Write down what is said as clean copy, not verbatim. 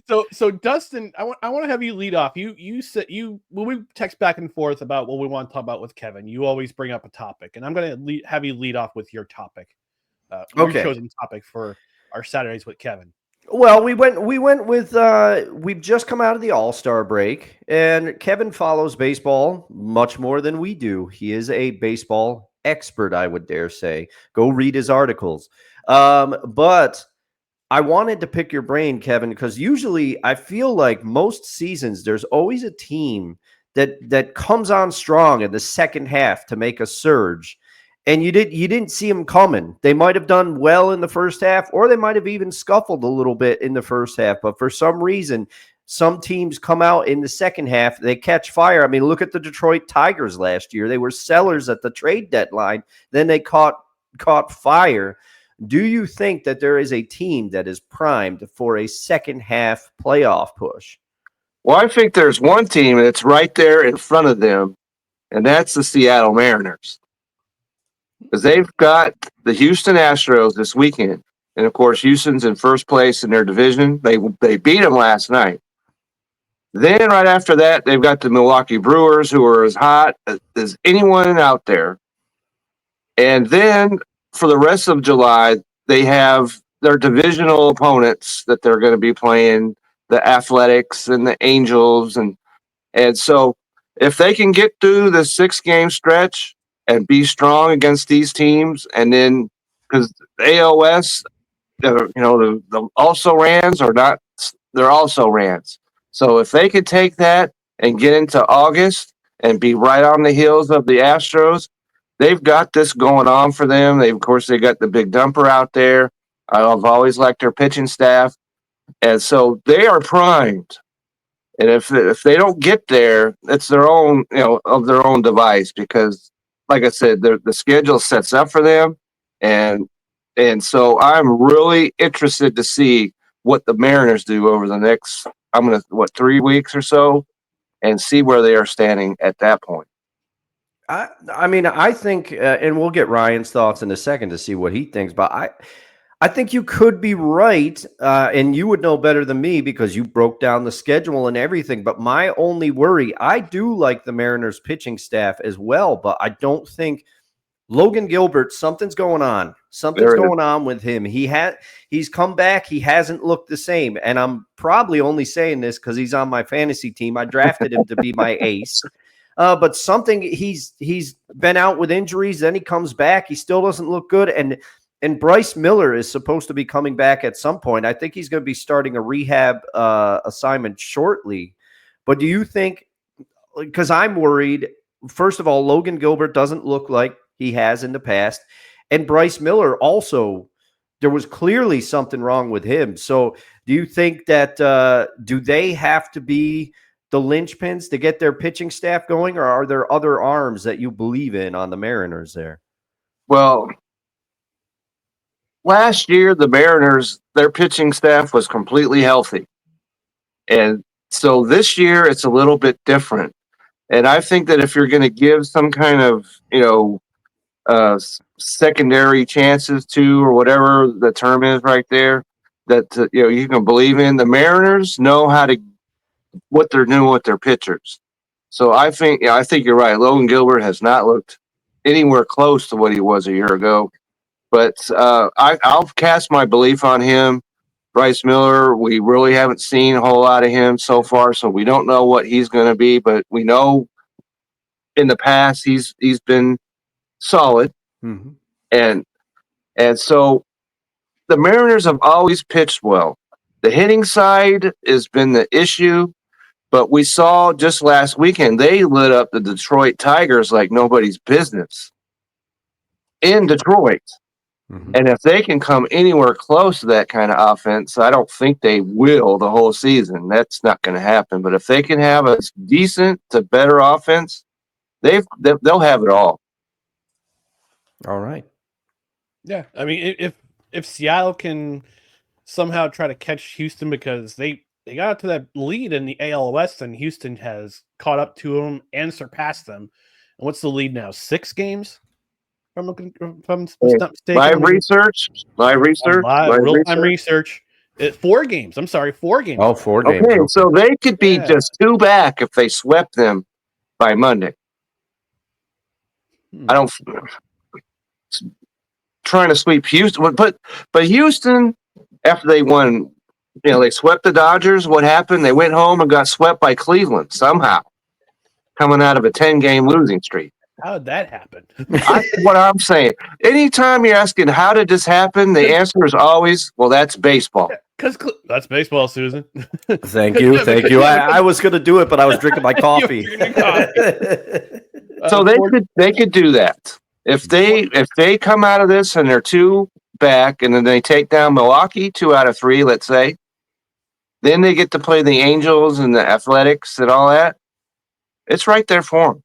right. So Dustin, I want to have you lead off. You said when we text back and forth about what we want to talk about with Kevin, you always bring up a topic, and I'm going to have you lead off with your topic, your Okay. chosen topic for our Saturdays with Kevin. Well, we went with we've just come out of the All-Star break, and Kevin follows baseball much more than we do. He is a baseball expert, I would dare say. Go read his articles. But I wanted to pick your brain, Kevin, because usually I feel like most seasons there's always a team that comes on strong in the second half to make a surge. And you didn't see them coming. They might have done well in the first half, or they might have even scuffled a little bit in the first half. But for some reason, some teams come out in the second half, they catch fire. I mean, look at the Detroit Tigers last year. They were sellers at the trade deadline. Then they caught fire. Do you think that there is a team that is primed for a second half playoff push? Well, I think there's one team that's right there in front of them, and that's the Seattle Mariners. Because they've got the Houston Astros this weekend. And, of course, Houston's in first place in their division. They beat them last night. Then right after that, they've got the Milwaukee Brewers, who are as hot as anyone out there. And then for the rest of July, they have their divisional opponents that they're going to be playing, the Athletics and the Angels. And so if they can get through the 6-game stretch and be strong against these teams, and then because AOS, the also rans are not, they're also rans. So if they could take that and get into August and be right on the heels of the Astros, they've got this going on for them. Of course, they got the big dumper out there. I've always liked their pitching staff. And so they are primed. And if they don't get there, it's their own, of their own device, because, like I said, the schedule sets up for them. And so I'm really interested to see what the Mariners do over the next, 3 weeks or so, and see where they are standing at that point. I mean, I think, and we'll get Ryan's thoughts in a second to see what he thinks, but I think you could be right, and you would know better than me because you broke down the schedule and everything. But my only worry, I do like the Mariners pitching staff as well, but I don't think Logan Gilbert, something's going on. Something's going on with him. He's come back. He hasn't looked the same. And I'm probably only saying this because he's on my fantasy team. I drafted him to be my ace. But something, he's been out with injuries. Then he comes back. He still doesn't look good. And Bryce Miller is supposed to be coming back at some point. I think he's going to be starting a rehab assignment shortly. But do you think, because I'm worried, first of all, Logan Gilbert doesn't look like he has in the past. And Bryce Miller also, there was clearly something wrong with him. So do you think that, do they have to be the linchpins to get their pitching staff going, or are there other arms that you believe in on the Mariners there? Well, last year, the Mariners, their pitching staff was completely healthy. And so this year, it's a little bit different. And I think that if you're going to give some kind of, secondary chances to, or whatever the term is right there, that, you can believe in, the Mariners know what they're doing with their pitchers. So I think you're right. Logan Gilbert has not looked anywhere close to what he was a year ago. But I'll cast my belief on him. Bryce Miller, we really haven't seen a whole lot of him so far, so we don't know what he's going to be. But we know in the past he's been solid, and so the Mariners have always pitched well. The hitting side has been the issue, but we saw just last weekend they lit up the Detroit Tigers like nobody's business in Detroit. And if they can come anywhere close to that kind of offense, I don't think they will the whole season. That's not going to happen. But if they can have a decent to better offense, they'll have it all. All right. Yeah, I mean, if Seattle can somehow try to catch Houston, because they got up to that lead in the AL West, and Houston has caught up to them and surpassed them. And what's the lead now? 6 games? If I'm not mistaken. Live research. Real-time research. 4 games. I'm sorry, 4 games. Oh, 4 games. Okay, so they could be Yeah. just 2 back if they swept them by Monday. I don't trying to sweep Houston, but Houston, after they won, they swept the Dodgers. What happened? They went home and got swept by Cleveland somehow, coming out of a 10-game losing streak. How did that happen? What I'm saying. Anytime you're asking how did this happen, the answer is always, well, that's baseball. Because that's baseball, Susan. Thank you. I was going to do it, but I was drinking my coffee. So they could do that. If they come out of this and they're 2 back, and then they take down Milwaukee 2 out of 3, let's say, then they get to play the Angels and the Athletics and all that. It's right there for them.